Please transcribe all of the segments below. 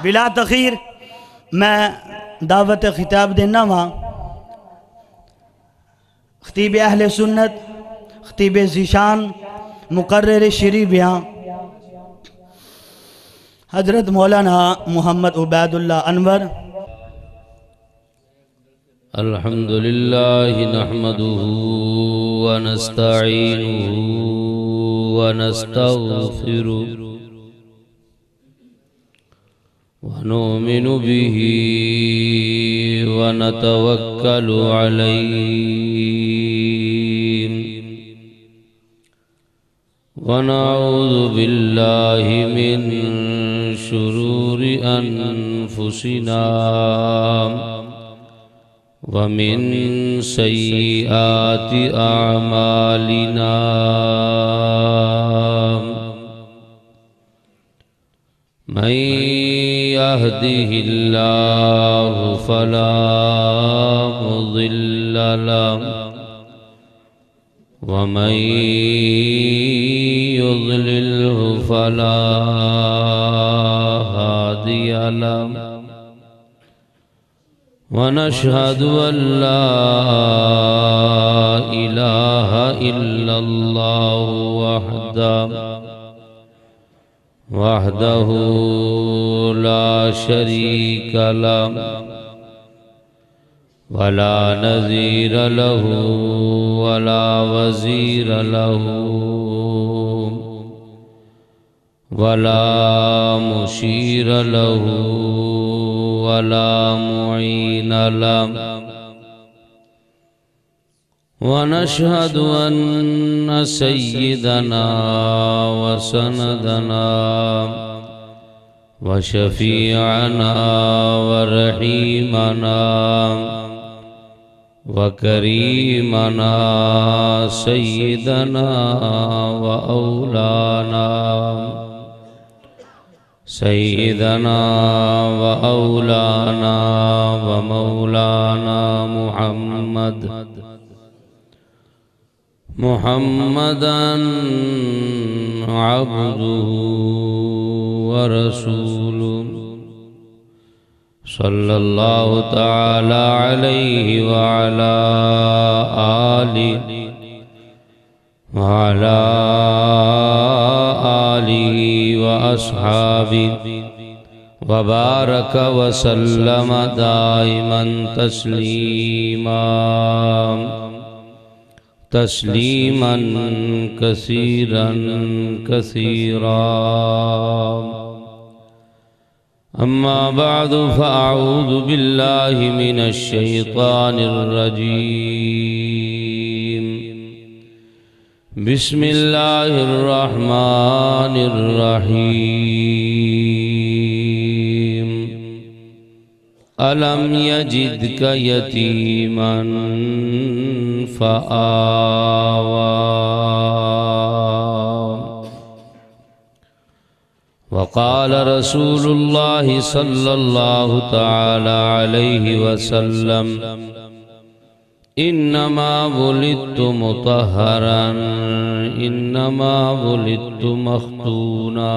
بلا تخیر میں دعوت خطاب دینا وا خطیب اہل سنت خطیب ذیشان مقرر شری بیاں حضرت مولانا محمد عبید اللہ انور الحمدللہ نحمده ونستعینه ونستغفره ونؤمن به ونتوکل علیہ ونعوذ باللہ من شرور انفسنا ومن سیئات اعمالنا من يهده الله فلا مضل له ومن يضلله فلا هادي له ونشهد أن لا إله إلا الله وحده لا شريك له ولا نظير له ولا وزير له ولا مشير له ولا معين له ونشهد أن سيدنا وسندنا وشفيعنا ورحيمنا وكريمنا سيدنا وأولانا ومولانا محمدًا عبده ورسوله صلى الله تعالى عليه وعلى آله وأصحابه وبارك وسلم دائما تسليما كثيرا أما بعد فأعوذ بالله من الشيطان الرجيم بسم الله الرحمن الرحيم ألم يجدك يتيما فآوى وقال رسول الله صلى الله تعالى عليه وسلم إنما ولدت مطهرا إنما ولدت مختونا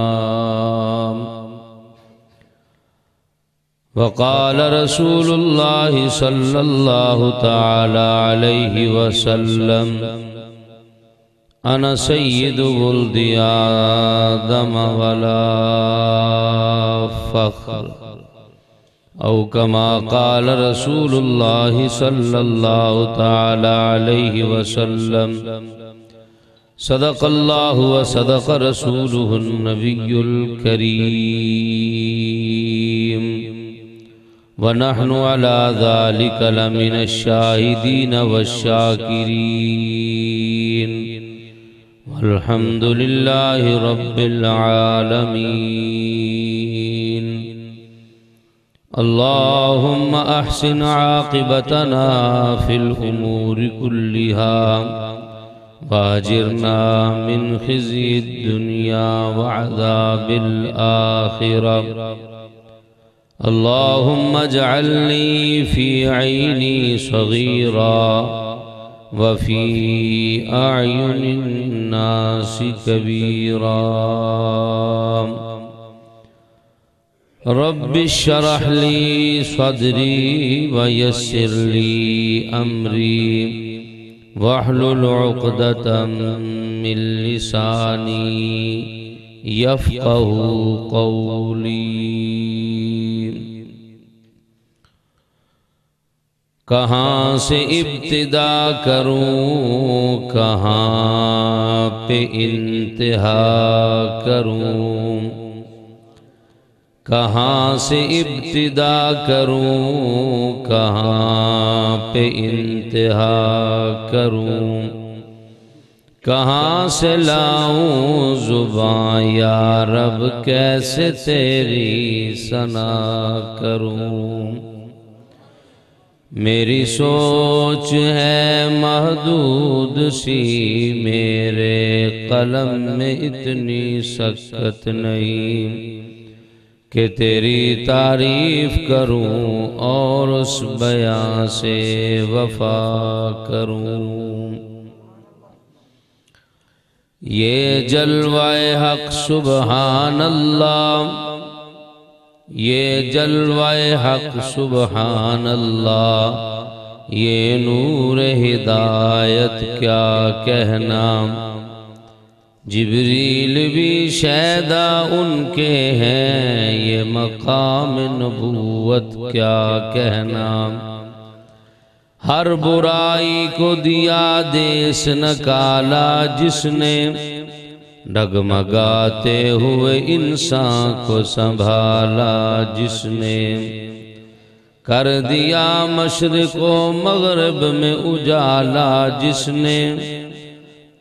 وقال رسول الله صلى الله تعالى عليه وسلم أنا سيد ولد آدم ولا فخر أو كما قال رسول الله صلى الله تعالى عليه وسلم صدق الله وصدق رسوله النبي الكريم ونحن على ذلك لمن الشاهدين والشاكرين والحمد لله رب العالمين اللهم أحسن عاقبتنا في الأمور كلها واجرنا من خزي الدنيا وعذاب الآخرة اللهم اجعلني في عيني صغيرا وفي أعين الناس كبيرا رب اشرح لي صدري ويسر لي أمري واحلل عقدة من لساني يفقه قولي۔ کہاں سے ابتدا کروں کہاں پہ انتہا کروں، کہاں سے ابتدا کروں کہاں پہ انتہا کروں، کہاں سے لاؤں زباں یا رب کیسے تیری ثنا کروں۔ میری سوچ ہے محدود سی، میرے قلم میں اتنی سکت نہیں کہ تیری تعریف کروں اور اس بیان سے وفا کروں۔ یہ جلوہ حق سبحان اللہ، یہ جلوہ حق سبحان اللہ، یہ نور ہدایت کیا کہنا، جبریل بھی شیدا ان کے ہیں، یہ مقام نبوت کیا کہنا۔ ہر برائی کو دیا دیس نکالا جس نے، ڈگمگاتے ہوئے انسان کو سنبھالا جس نے، کر دیا مشرق و مغرب میں اجالا جس نے،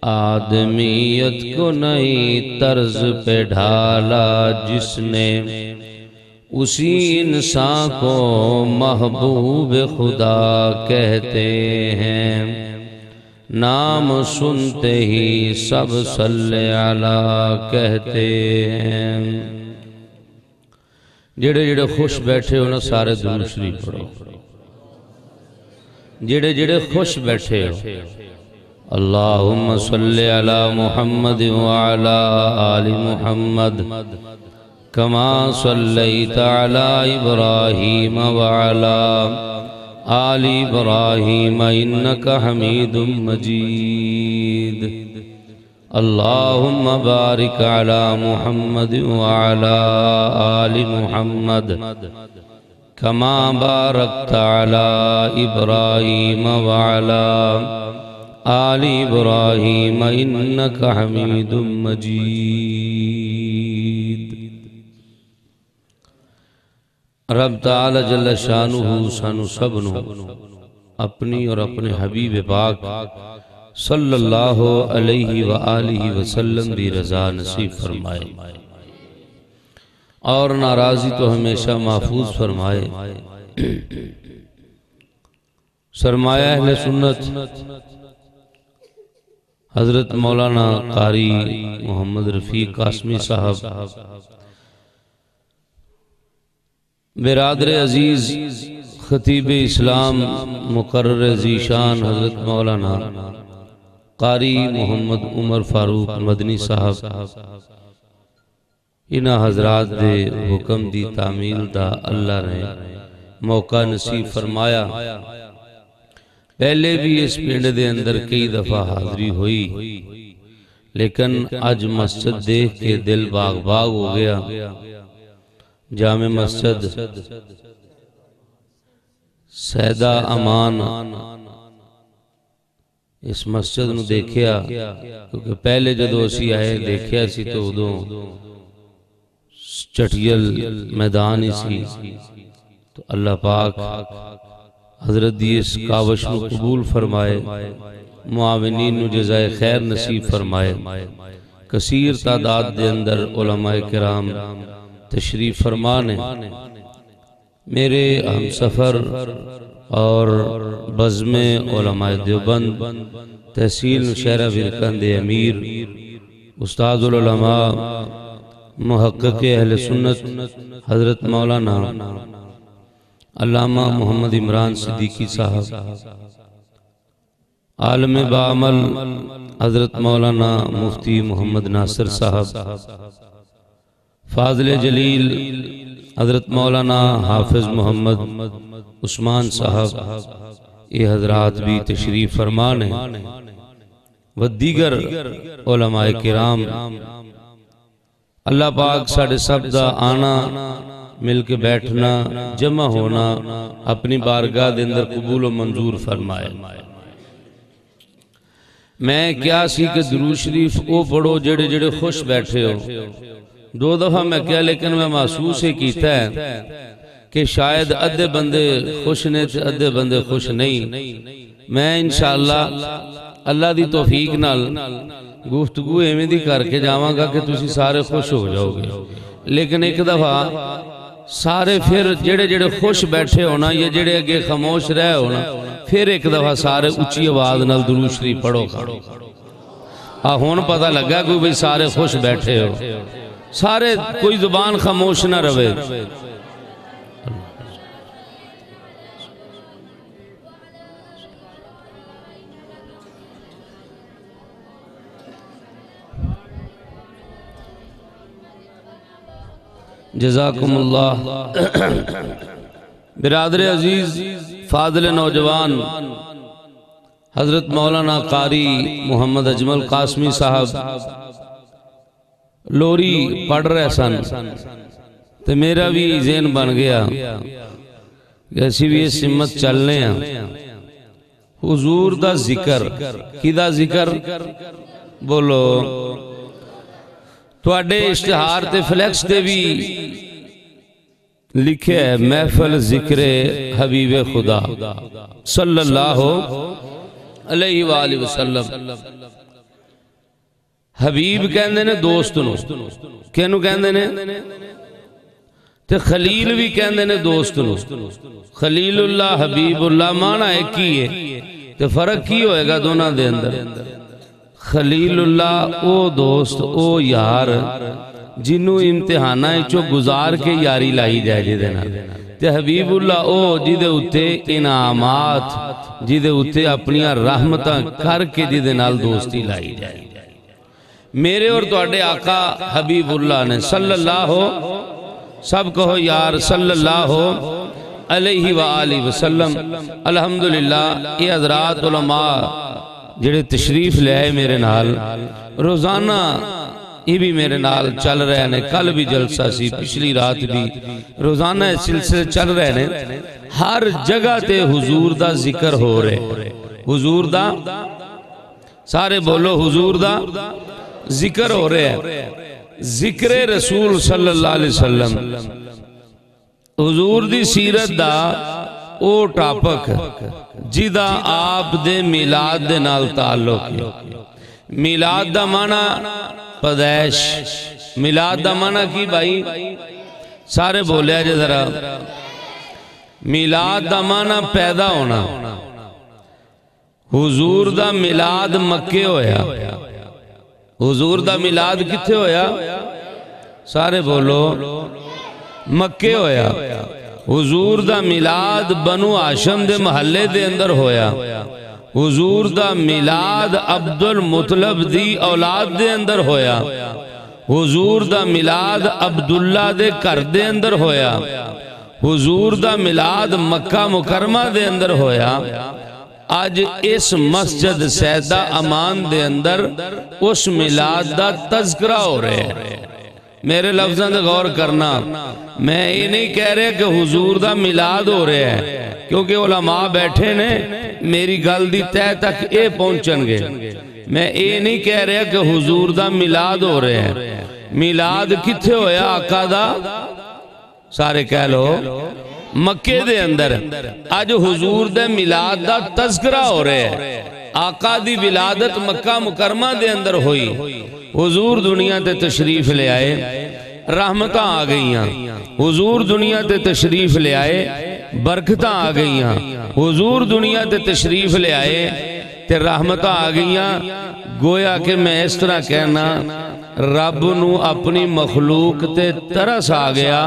آدمیت کو نئی طرز پہ ڈھالا جس نے، اسی انسان کو محبوب خدا کہتے ہیں۔ نام سنتے ہی سب صلی علیہ کہتے ہیں۔ جڑے جڑے خوش بیٹھے ہو نا سارے درود شریف پڑھو۔ جڑے جڑے خوش بیٹھے ہو، اللہم صلی علی محمد وعلی آل محمد کما صلیت علی ابراہیم وعلی آل ابراہیم انکا حمید مجید۔ اللہم بارک علی محمد وعلی آل محمد کما بارکت علی ابراہیم وعلی آل ابراہیم انکا حمید مجید۔ رب تعالی جل شانہ سانو سب نو اپنی اور اپنے حبیب پاک صلی اللہ علیہ وآلہ وسلم دی رضا نصیب فرمائے، اور ناراضی تو ہمیشہ محفوظ فرمائے۔ سرمایہ اہل سنت حضرت مولانا قاری محمد رفیق قاسمی صاحب، برادر عزیز خطیب اسلام مقرر ذیشان حضرت مولانا قاری محمد عمر فاروق مدنی صاحب، انہا حضرات دے حکم دی تعمیل دا اللہ نے موقع نصیب فرمایا۔ پہلے بھی اس پنڈ دے اندر کئی دفعہ حاضری ہوئی، لیکن آج مسجد دیکھ کے دل باغ باغ ہو گیا۔ جامع مسجد سیدہ امان، اس مسجد نو دیکھیا، کیونکہ پہلے جدو اسی آئے دیکھیا سی تو ادو چٹیل میدان ہی سی، تو اللہ پاک حضرت دی اس کاوش نو قبول فرمائے، معاونین نو جزائے خیر نصیب فرمائے۔ کثیر تعداد دے اندر علماء کرام تشریف فرمانے، میرے ہم سفر اور بزم علماء دیوبند تحصیل نوشہرہ برکند امیر استاد العلماء محقق اہل سنت حضرت مولانا علامہ محمد عمران صدیقی صاحب، عالم بعمل حضرت مولانا مفتی محمد ناصر صاحب، فاضل جلیل حضرت مولانا حافظ محمد عثمان صاحب یہ حضرات بھی تشریف فرمان ہیں و دیگر علماء کرام اللہ پاک ساڑھے سب دا آنا مل کے بیٹھنا جمع ہونا اپنی بارگاہ دے اندر قبول و منظور فرمائے میں کیا سی کہ درود شریف او پڑھو جڑے جڑے خوش بیٹھے ہو دو دفعہ میں کیا لیکن میں محسوس ہی کیتا ہے کہ شاید ادھے بندے خوش نے تھے ادھے بندے خوش نہیں میں انشاءاللہ اللہ دی توفیق نال گفتگو ایمیں دی کر کے جاواں گا کہ تسی سارے خوش ہو جاؤ گے لیکن ایک دفعہ سارے پھر جڑے جڑے خوش بیٹھے ہونا یا جڑے اگے خاموش رہے ہونا پھر ایک دفعہ سارے اچھی آواز نال درود شریف پڑھو گا ہون پتہ لگا کہ بھئی سارے خوش بیٹھے ہو سارے کوئی زبان خاموش نہ روے جزاکم اللہ برادر عزیز فاضل نوجوان حضرت مولانا قاری محمد اجمل قاسمی صاحب لوری پڑھ رہے سن تو میرا بھی ذہن بن گیا کہ ایسی بھی یہ سمت چلنے ہیں حضور دا ذکر کی دا ذکر بولو تو اڈے اشتہار تے فلیکس تے بھی لکھے ہے محفل ذکر حبیب خدا صلی اللہ علیہ وآلہ وسلم حبیب کہندے نے دوست نو کینو کہندے نے تے خلیل بھی کہندے نے دوست نو خلیل اللہ حبیب اللہ معنی ایک ہی ہے تے فرق کی ہوئے گا دونوں دے اندر خلیل اللہ او دوست او یار جنہوں امتحانہ چو گزار کے یاری لائی جائے جی دینا تے حبیب اللہ او جیدے اتے انعامات جیدے اتے اپنی رحمتاں کر کے جیدے نال دوستی لائی جائے میرے اور توڑے آقا حبیب اللہ نے صلی اللہ ہو سب کہو یار صلی اللہ ہو علیہ وآلہ وسلم الحمدللہ یہ حضرات علماء جڑے تشریف لے آئے میرے نال روزانہ یہ بھی میرے نال چل رہے ہیں کل بھی جلسہ سی پچھلی رات بھی روزانہ سلسلے چل رہے ہیں ہر جگہ تے حضور دا ذکر ہو رہے حضور دا سارے بولو حضور دا ذکر ہو رہے ہیں ذکر رسول صلی اللہ علیہ وسلم حضور دی سیرت دا او ٹاپک جیدہ آپ دے میلاد دے نال تعلق میلاد دا معنی پیدائش میلاد دا معنی کی بھائی سارے بولے آجے ذرا میلاد دا معنی پیدا ہونا حضور دا میلاد مکے ہویا حضور دا میلاد کتھے ہویا سارے بولو مکے ہویا حضور دا میلاد بنو ہاشم دے محلے دے اندر ہویا حضور دا میلاد عبد المطلب دی اولاد دے اندر ہویا حضور دا میلاد عبداللہ دے گھر دے اندر ہویا حضور دا میلاد مکہ مکرمہ دے اندر ہویا آج اس مسجد سیدہ امان دے اندر اس میلاد دا تذکرہ ہو رہے ہیں میرے لفظاں دے غور کرنا میں یہ نہیں کہہ رہے کہ حضور دا میلاد ہو رہے ہیں کیونکہ علماء بیٹھے نے میری گل دی تہ تک اے پہنچن گے میں یہ نہیں کہہ رہے کہ حضور دا میلاد ہو رہے ہیں میلاد کتھے ہویا آقا دا سارے کہہ لو مکے دے اندر آج حضور دے میلاد دا تذکرہ ہو رہے ہیں آقا دی ولادت مکہ مکرمہ دے اندر ہوئی حضور دنیا تے تشریف لے آئے رحمتاں آ گئیاں حضور دنیا تے تشریف لے آئے برکتاں آ گئیاں حضور دنیا تے تشریف لے آئے تے رحمتاں آ گئیاں گویا کہ میں اس طرح کہنا رب نو اپنی مخلوق تے ترس آ گیا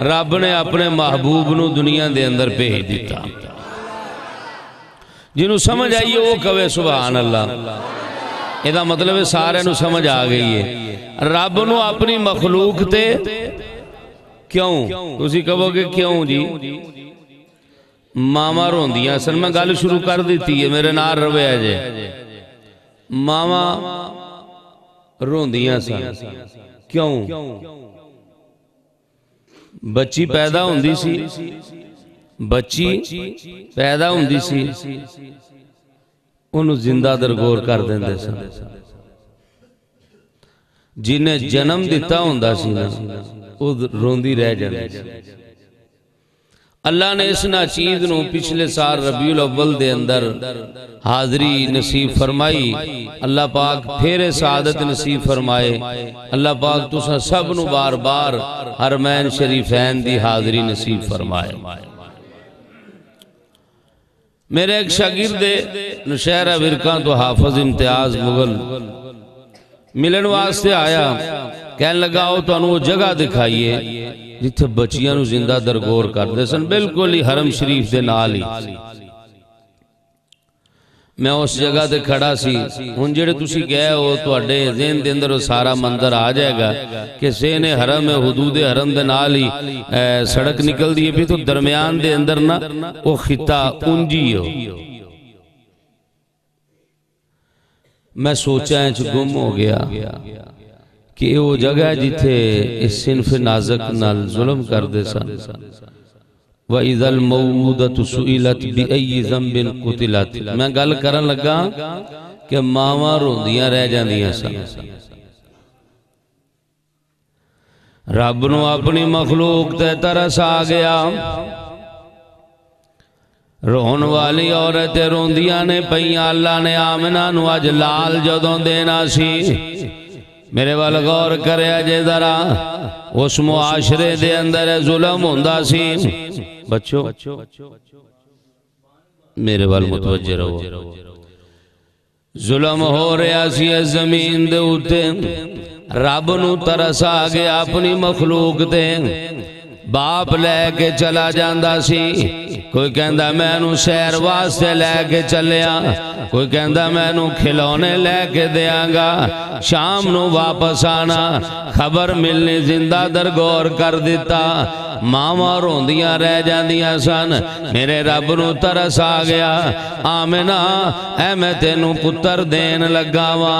رب نے اپنے محبوب نو دنیا دے اندر بھیج دیتا جنہوں سمجھ آئیے وہ کہے سبحان اللہ یہ مطلب ہے سارے نو سمجھ آ گئی ہے رب نو اپنی مخلوق تے کیوں تسی کہو گے کیوں جی ماما روندیاں سن میں گل شروع کر دیتی ہے میرے نال رویا جے ماما روندیاں سن کیوں بچی پیدا ہوندی سی بچی پیدا ہوندی سی انہوں زندہ درگور کر دیندے سن جنہیں جنم دیتا ہوندا سی نا وہ روندی رہ جاندی سی اللہ نے اس ناچیز نو پچھلے سال ربیع الاول دے اندر حاضری نصیب فرمائی اللہ پاک پھر سعادت نصیب فرمائے اللہ پاک تسا سب نو بار بار حرمین شریفین دی حاضری نصیب فرمائے میرے ایک شاگرد نشہرہ ورکان تو حافظ امتیاز مغل ملن واسطے آیا کہنے لگا ہو تو انہوں جگہ دکھائیے جتھے بچیاں نو زندہ درگور کر دے سن بالکل ہی حرم شریف دے نال ہی میں اس جگہ دے کھڑا سی ہن جڑے تسی گئے ہو تو اڈے ذہن دے اندر سارا منظر آ جائے گا کہ سین حرم حدود حرم دے نال ہی سڑک نکل دیئے بھی تو درمیان دے اندر نا وہ خطہ انجی ہو میں سوچا ہے چھ گم ہو گیا کہ وہ جگہ ہے جتھے اس صنف نازک نال ظلم کر دے سن وَإِذَا الْمَوْعُودَةُ سُئِلَتْ بِأَيِّ ذَنْبٍ قُتِلَتْ میں گل کرن لگا کہ ماما روندیاں رہ جاندیاں سن رب نو اپنی مخلوق تے ترس آ گیا رون والی عورتیں روندیاں نے پئیاں اللہ نے آمنہ نو اج لال جدوں دینا سی میرے وال غور کرے اجے ذرا اس معاشرے دے اندر ظلم ہوندا سی بچو میرے وال متوجہ رہو ظلم ہو رہا سی زمین دے اتے رب نو ترس آ گیا اپنی مخلوق دے باپ لے کے چلا جاندہ سی کوئی کہندہ میں نو سیر واسطے لے کے چلیا کوئی کہندہ میں نو کھلونے لے کے دیاں گا شام نو واپس آنا خبر ملنی زندہ درگور کر دیتا ماما روندیاں رہ جاندیاں سن میرے رب نو ترس آ گیا آمنہ اے میں تینو پتر دین لگاوا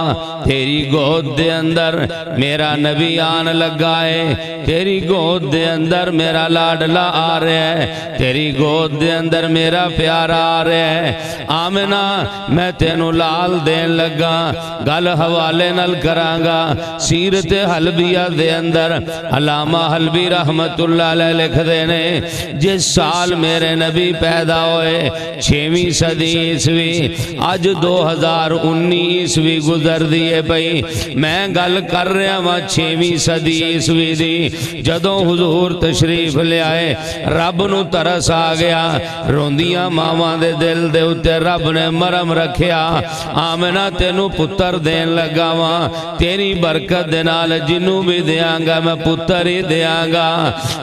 تیری گود دے اندر میرا نبی آن لگائے تیری گود دے اندر میرا لاڈلا آ رہے ہے تیری گود دے اندر میرا پیارا آ رہے ہے آمنہ میں تینو لال دین لگا گل حوالے نل کرانگا سیرت حلبیہ دے اندر علامہ حلبی رحمت اللہ علیہ لکھ دینے جس سال میرے نبی پیدا ہوئے 6ویں صدی عیسوی آج 2019 عیسوی گزر دیئے پئی میں گل کر رہا ہوں 6ویں صدی عیسوی دی جدوں حضور تشریف لے آئے رب نو ترس آ گیا روندیاں ماما دے دل دے اتے رب نے مرم رکھیا آمنہ تینو پتر دین لگا وہاں تیری برکت دینال جنو بھی دیاں گا میں پتر ہی دیاں گا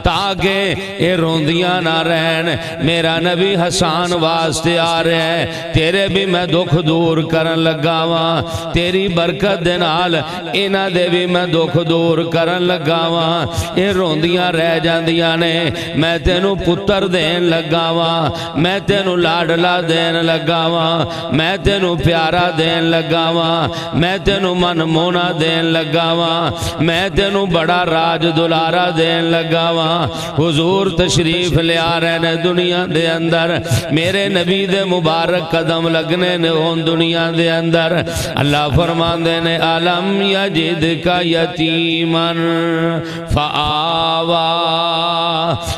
تاکہ اے روندیاں نہ رہن میرا نبی حسان واسطے آ رہے ہیں تیرے بھی میں دکھ دور کرن لگا وہاں تیری برکت دینال انہ دے بھی میں دکھ دور کرن لگا وہاں اے روندیاں رہ جاندیاں نے میں تینو پتر دین لگا وہاں میں تینو لاڈلا دین لگا وہاں میں تینو پیارا دین لگا وہاں میں تینو من مونا دین لگا وہاں میں تینو بڑا راج دلارا دین لگا وہاں حضور تشریف لے آ رہے نے دنیا دے اندر میرے نبی دے مبارک قدم لگنے نے ان دنیا دے اندر اللہ فرمان دینے علم یجد کا یتیمن فآوا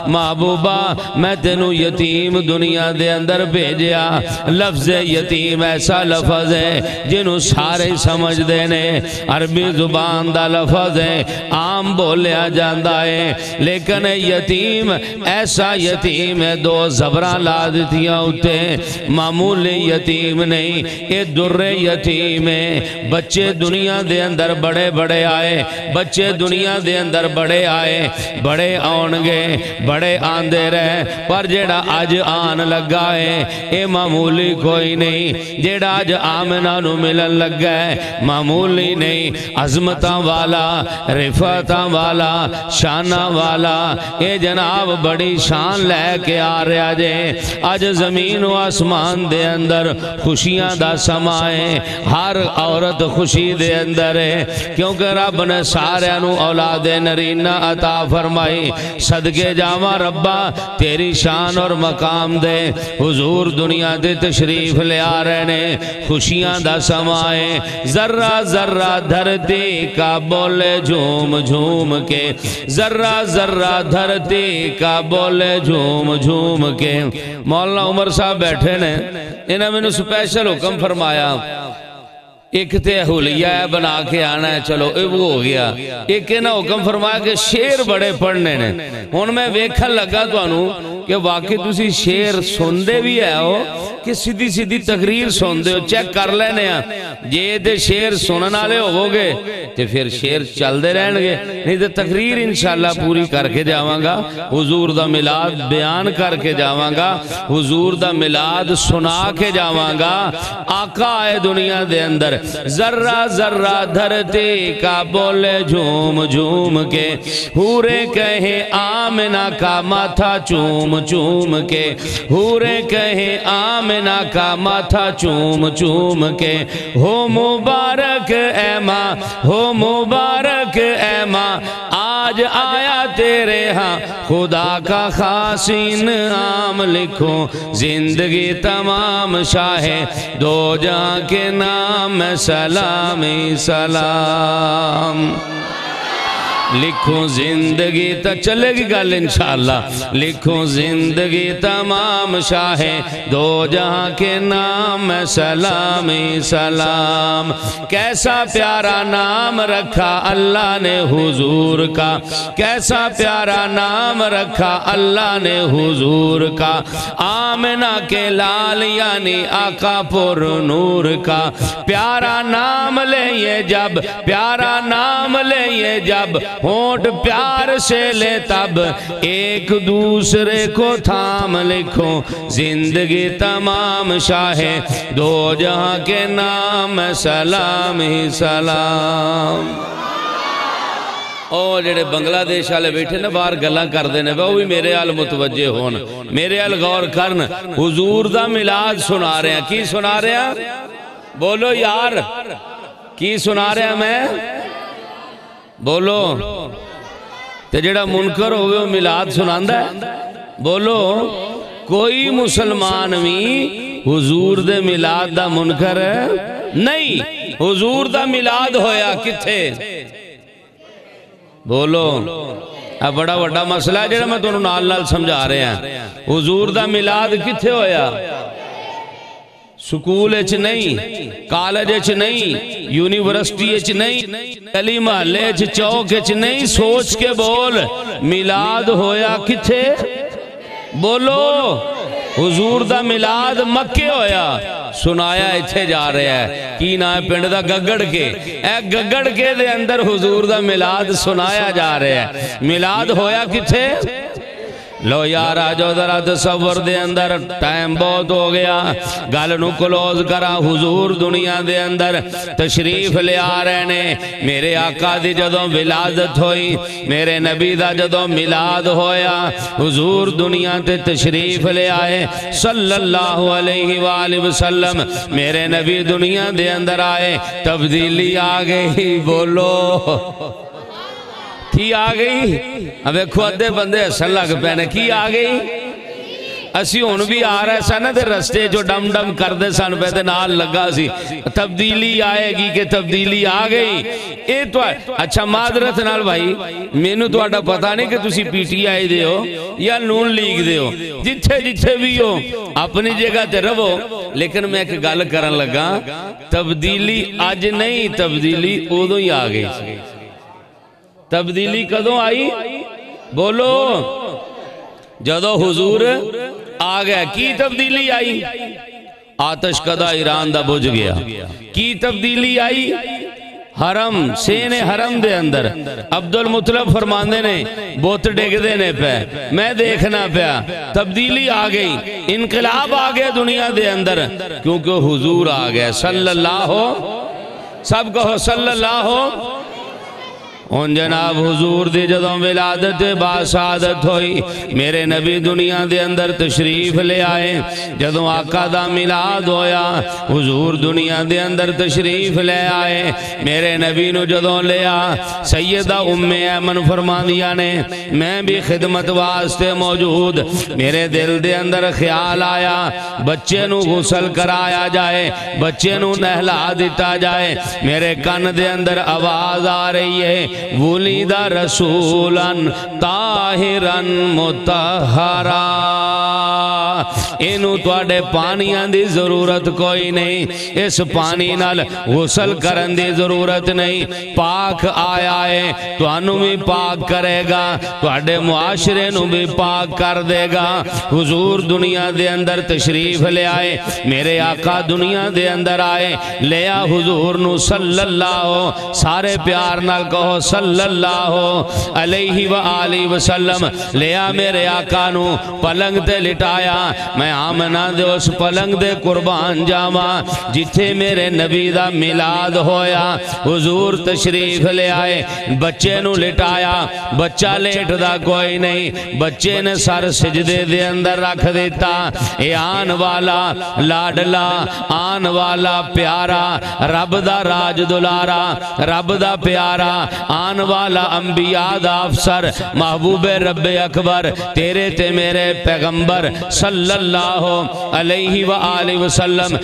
محبوبہ میں تینو یتیم دنیا دے اندر بھیجیا لفظ یتیم ایسا لفظ ہے جنہوں سارے سمجھ دینے عربی زبان دا لفظ ہے عام بولیا جاندہ ہے لیکن یتیم ایسا یتیم ہے دو زبران لادتیاں ہوتے معمولی یتیم نہیں یہ در یتیم ہے بچے دنیا دے اندر بڑے بڑے آئے بچے دنیا دے اندر بڑے آئے بڑے آنگے بڑے آندے رہے پر جیڑا اج آن لگا ہے اے معمولی کوئی نہیں، جیڑا اج آمنہ نو ملن لگا ہے معمولی نہیں، عظمتاں والا، رفعتاں والا، شانہ والا، اے جناب بڑی شان لے کے آ رہا جے۔ اج زمین و آسمان دے اندر خوشیاں دا سما ہے، ہر عورت خوشی دے اندر ہے، کیونکہ رب نے سارے نو اولاد نرینہ عطا فرمائی۔ صدقے جاواں ربا تیری شان اور مقام دے، حضور دنیا دے تشریف لے آ رہے نے، خوشیاں دا سما ہے، ذرہ ذرہ دھرتی کا بولے جھوم جھوم کے، ذرہ ذرہ دھرتی کا بولے جھوم جھوم کے۔ مولانا عمر صاحب بیٹھے نے، انہوں نے سپیشل حکم فرمایا ایک تے حلیہ ہے بنا کے آنا ہے، چلو وہ ہو گیا، ایک انہوں حکم فرمایا کہ شیر بڑے پڑھنے نے۔ ہن میں ویکھن لگا تو انہوں کہ واقعی تسی شیر سن دے بھی ہے ہو کہ سیدھی سیدھی تقریر سن دے ہو، چیک کر لینے ہیں جے دے شیر سنن والے ہو گے تے پھر شیر چل دے رہن گے، نہیں تے تقریر انشاءاللہ پوری کر کے جاواں گا، حضور دا میلاد بیان کر کے جاواں گا، حضور دا میلاد سنا کے جاواں گا۔ آقا آئے دنیا دے اندر، ذرہ ذرہ دھرتی کا بولے جھوم جھوم کے، حوریں کہیں آمنہ کا ماتھا چوم چوم کے، حوریں کہیں آمنہ کا ماتھا چوم چوم کے، ہو مبارک اے ماں، ہو مبارک اے ماں، آج آیا تیرے ہاں خدا کا خاص انعام، لکھو زندگی تمام شاہ دو جہاں کے نام سلامی سلام، لکھو زندگی تا چلے گی گل انشاءاللہ، لکھو زندگی تمام شاہ دو جہاں کے نام سلامی سلام۔ کیسا پیارا نام رکھا اللہ نے حضور کا، کیسا پیارا نام رکھا اللہ نے حضور کا، آمنہ کے لال یعنی آقا پر نور کا، پیارا نام لے یہ جب، پیارا نام لے یہ جب، ہونٹ پیار سے لے تب، ایک دوسرے کو تھام، لکھو زندگی تمام شاہ دو جہاں کے نام سلام ہی سلام۔ اور جڑے بنگلہ دیش والے بیٹھے نا باہر گلاں کر دینے وہ بھی میرے حال متوجہ ہون، میرے حال غور کرن، حضور دا میلاد سنا رہے ہیں، کی سنا رہے ہیں؟ بولو یار، کی سنا رہے ہیں میں؟ بولو تے جڑا منکر ہوئے وہ میلاد سناندہ ہے؟ بولو کوئی مسلمان بھی حضور دے میلاد دا منکر ہے نہیں، حضور دا میلاد ہویا کتھے؟ بولو اب بڑا بڑا مسئلہ ہے جڑا میں تمہیں نال نال سمجھا رہے ہیں، حضور دا میلاد کتھے ہویا؟ سکول اچ نہیں، کالج اچ نہیں، یونیورسٹی اچ نہیں، گلی محلے اچ چوک اچ نہیں، سوچ کے بول میلاد ہویا کتھے؟ بولو حضور دا میلاد مکے ہویا، سنایا ایتھے جا رہا ہے، کی نا ہے پنڈ دا گگڑ کے، اے گگڑ کے دے اندر حضور دا میلاد سنایا جا رہا ہے، میلاد ہویا کتھے؟ لو یار آجو ذرا تصور دے اندر، ٹائم بہت ہو گیا، گل نو کلوز کرا، حضور دنیا دے اندر تشریف لے آ رہے نے، میرے آقا دی جدوں ولادت ہوئی، میرے نبی دا جدوں میلاد ہویا، حضور دنیا تے تشریف لے آئے صلی اللہ علیہ وآلہ وسلم، میرے نبی دنیا دے اندر آئے، تبدیلی آگئی، بولو کی آگئی؟ اب ایک خودے بندے اصل لگ پہنے، کی آگئی؟ اسی ہون بھی آ رہا ہے سانا دے رستے جو ڈم ڈم کر دے سان پہتے نال لگا سی، تبدیلی آئے گی کہ تبدیلی آگئی، اے تو اچھا معذرت نال بھائی، میں نو تو آڈا پتا نہیں کہ تسی پی ٹی آئی دے ہو یا نون لیگ دے ہو، جتھے جتھے بھی ہو اپنی جگہ تے رہو، لیکن میں ایک گل کرن لگا، تبدیلی آج نہیں، تبدیلی ادھوں ہی آگئی، تبدیلی کدوں آئی؟ بولو جدو حضور آگئے، کی تبدیلی آئی؟ آتش کدا ایران دا بجھ گیا، کی تبدیلی آئی؟ حرم سین حرم دے اندر عبد المطلب فرماندے نے بت ڈگدے نے پہ میں دیکھنا پیا تبدیلی آ گئی انقلاب آ گیا دنیا دے اندر کیونکہ حضور آ گیا صلی اللہ سب کہو صلی اللہ ان جناب حضور دی جدوں ولادت باسعادت ہوئی میرے نبی دنیا دے اندر تشریف لے آئے جدوں آقا دا میلاد ہویا حضور دنیا دے اندر تشریف لے آئے میرے نبی نو جدوں لیا سیدہ ام ایمن فرماندیاں نے میں بھی خدمت واسطے موجود میرے دل دے اندر خیال آیا بچے نو غسل کرایا جائے بچے نو نہلا دیتا جائے میرے کان دے اندر آواز آ رہی ہے ولیدہ رسولاً طاہراً مطہرا انہوں توڑے پانیاں دی ضرورت کوئی نہیں اس پانی نال غسل کرن دی ضرورت نہیں پاک آیا ہے تو انہوں بھی پاک کرے گا توڑے معاشرے نو بھی پاک کر دے گا حضور دنیا دے اندر تشریف لے آئے میرے آقا دنیا دے اندر آئے لیا حضور نو صلی اللہ سارے پیار نال کہو صلی اللہ علیہ وآلہ وسلم لیا میرے آقا نو پلنگ تے لٹایا میں آمنہ دے اس پلنگ دے قربان جاما جتھے میرے نبی دا میلاد ہویا حضور تشریف لے آئے بچے نو لٹایا بچہ لیٹ دا کوئی نہیں بچے نے سر سجدے دے اندر رکھ دیتا اے آن والا لاڈلا آن والا پیارا رب دا راج دلارا رب دا پیارا آن والا انبیاء دا افسر محبوب رب اکبر تیرے تے میرے پیغمبر صلی اللہ علیہ وآلہ وسلم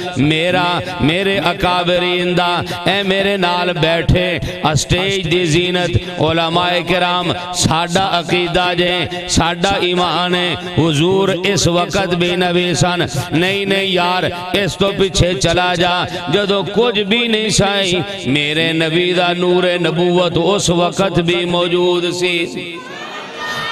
میرے اکابرین دا اے میرے نال بیٹھے اسٹیج دی زینت علماء کرام ساڑھا عقیدہ جے ساڑھا ایمان ہے حضور اس وقت بھی نبی سن نہیں یار اس تو پیچھے چلا جا جدو کچھ بھی نہیں سائی میرے نبی دا نور نبوت اس وقت بھی موجود سی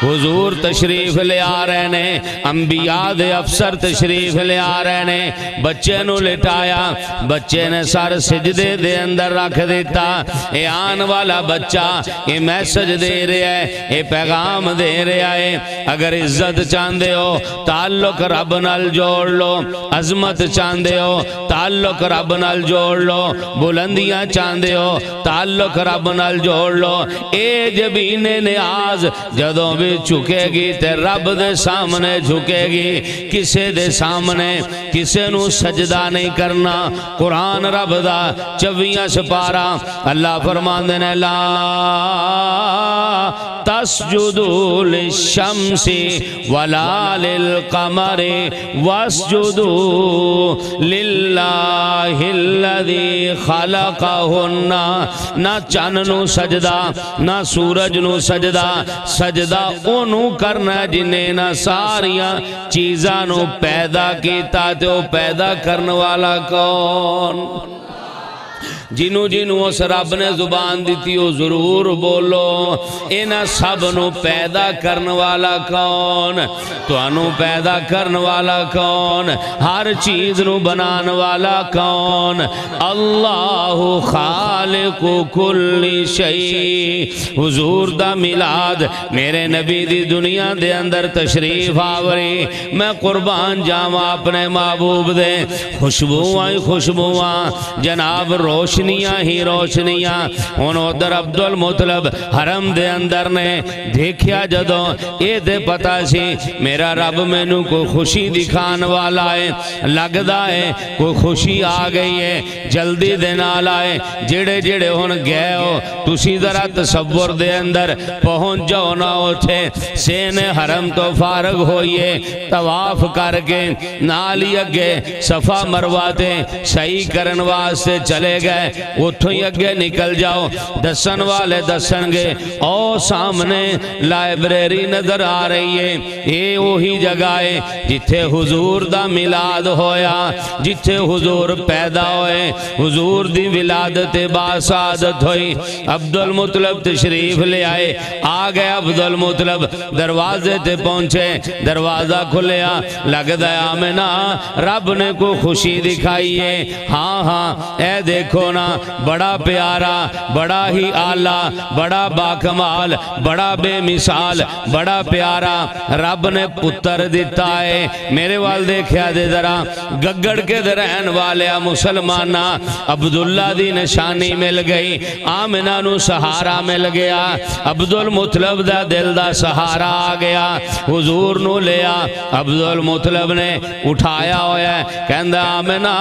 حضور تشریف لے آ رہے نے انبیاء دے افسر تشریف لے آ رہے نے بچے نو لٹایا بچے نے سر سجدے دے اندر رکھ دیتا اے آن والا بچہ اے میسج دے رہا ہے اے پیغام دے رہا ہے اگر عزت چاندے ہو تعلق رب نال جوڑ لو عظمت چاندے ہو تعلق رب نال جوڑ لو بلندیاں چاندے ہو تعلق رب نال جوڑ لو اے جبین نیاز جدوں بھی جھکے گی تے رب دے سامنے جھکے گی کسے دے سامنے کسے نو سجدہ نہیں کرنا قرآن رب دا 24 سپارہ اللہ فرماندے نے لا تسجدوا للشمس ولا للقمر واسجدوا للہ الذی خلقہن نہ چن نو سجدہ نہ سورج نو سجدہ سجدہ انہوں کرنا جنہیں نہ ساریاں چیزاں نو پیدا کیتا تے وہ پیدا کرنے والا کون جنہوں اس رب نے زبان دیتی ہو ضرور بولو انہاں سب نو پیدا کرنے والا کون تو انہوں پیدا کرنے والا کون ہر چیز نو بنان والا کون اللہ خالق کل شئی حضور دا میلاد میرے نبی دی دنیا دے اندر تشریف آوری میں قربان جاواں اپنے محبوب دے خوشبوواں جناب روشنیاں ہی روشنیاں انہوں در عبد المطلب حرم دے اندر نے دیکھیا جدوں اے دے پتا سی میرا رب میں نو کوئی خوشی دکھان والا ہے لگدا ہے کوئی خوشی آ گئی ہے جلدی دے نال آئے جڑے جڑے ہون گئے ہو تسی ذرا تصور دے اندر پہنچ جاؤ نہ اٹھے سین حرم تو فارغ ہوئیے طواف کر کے نالی اگے صفا مرواتے صحیح کرن واسطے چلے گئے اٹھو ہی اگے نکل جاؤ دسن والے دسن گے او سامنے لائبریری نظر آ رہی ہے یہ وہی جگہ ہے جتھے حضور دا میلاد ہویا جتھے حضور پیدا ہوئے حضور دی ولادت باسعادت ہوئی عبد المطلب تشریف لے آئے آ گئے عبد المطلب دروازے تے پہنچے دروازہ کھلیا لگ دیا آمنہ رب نے کو خوشی دکھائی ہے ہاں اے دیکھو سونا بڑا پیارا بڑا ہی آلہ بڑا باکمال بڑا بے مثال بڑا پیارا رب نے پتر دیتا ہے میرے وال دیکھیا دے ذرا گگڑ کے درہن والے مسلمانہ عبداللہ دی نشانی مل گئی آمنہ نو سہارا مل گیا عبدالمطلب دا دل دا سہارا آ گیا حضور نو لیا عبدالمطلب نے اٹھایا ہویا ہے کہندہ آمنہ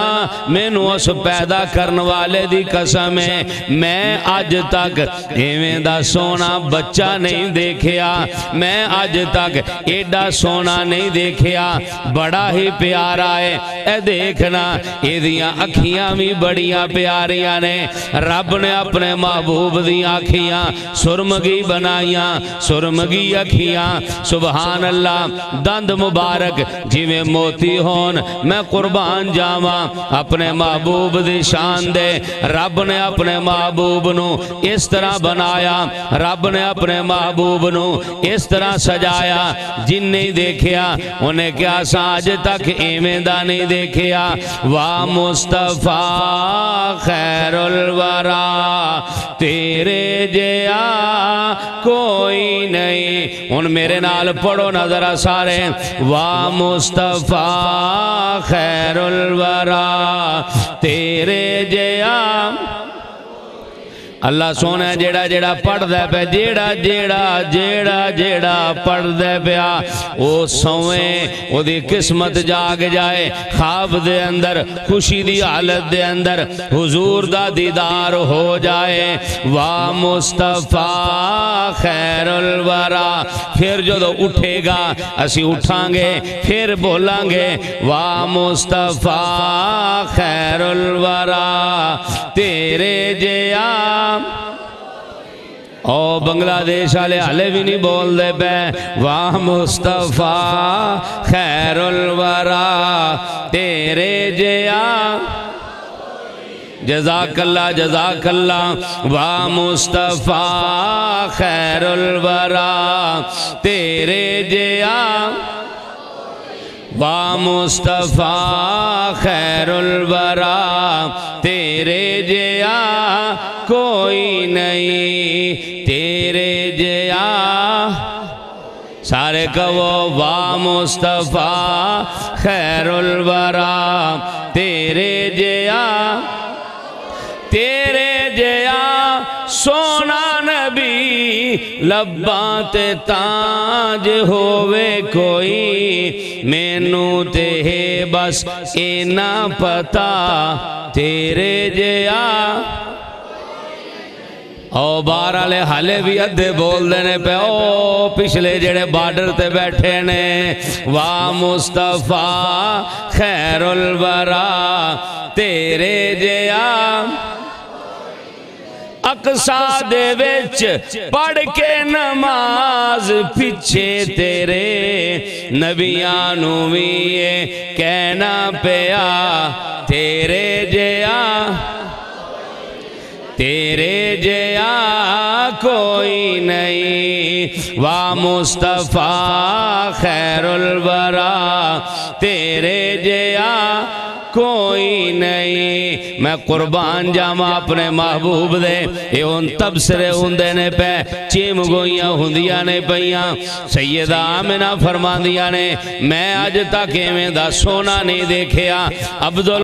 میں نو اس پیدا کرن والے دی قسم ہے میں آج تک ایویں دا سونا بچہ نہیں دیکھیا میں آج تک ایڈا سونا نہیں دیکھیا بڑا ہی پیارا ہے اے دیکھنا ایدیاں اکھیاں بھی بڑیاں پیاریاں نے رب نے اپنے محبوب دی آنکھیاں سرمگی بنائیاں سرمگی اکھیاں سبحان اللہ دند مبارک جی میں موتی ہون میں قربان جاواں اپنے محبوب دی شان دے رب نے اپنے محبوب نو اس طرح بنایا رب نے اپنے محبوب نو اس طرح سجایا جن نہیں دیکھیا انہیں کیا ساج تک ایمیں دا نہیں دیکھیا واہ مصطفیٰ خیر الورا تیرے جیا کوئی نہیں ان میرے نال پڑھو نظر سارے واہ مصطفیٰ خیر الورا تیرے جیا اللہ سونا جیڑا جیڑا پڑھ دے پہ جیڑا جیڑا جیڑا جیڑا پڑھ دے پیا او سوئیں او دی قسمت جاگ جائے خواب دے اندر خوشی دی حالت دے اندر حضور دا دیدار ہو جائے واہ مصطفیٰ خیر الورا پھر جو دو اٹھے گا اسی اٹھاں گے پھر بولیں گے واہ مصطفیٰ خیر الورا تیرے جیا او بنگلہ دیش آلے آلے بھی نہیں بول دے پہ واہ مصطفیٰ خیر الورا تیرے جیا جزاک اللہ واہ مصطفیٰ خیر الورا تیرے جیا واہ مصطفیٰ خیر الورا تیرے جیا کوئی نہیں تیرے جیا سارے کہو واہ مصطفیٰ خیر الورا تیرے جیا تیرے جیا سونا نبی لباں تے تاج ہووے کوئی مینوں تے ہے بس اینا پتا تیرے جیا او بارالے حالے بھی ادھے بول دینے پہ او پچھلے جڑے بارڈر تے بیٹھے نے واہ مصطفیٰ خیر الورا تیرے جیا اقصا دے وچ پڑھ کے نماز پیچھے تیرے نبیانو بھی کہنا پیا تیرے جیا تیرے جیا کوئی نہیں واہ مصطفیٰ خیر الورا تیرے جیا کوئی نہیں میں قربان جاما اپنے محبوب دے اے ان تبصرے ہندے نے پہ چیم گوئیاں ہندیاں نے پہیاں سیدہ آمنہ فرمان دیا نے میں آج تک میں دا سونا نہیں دیکھیا عبداللہ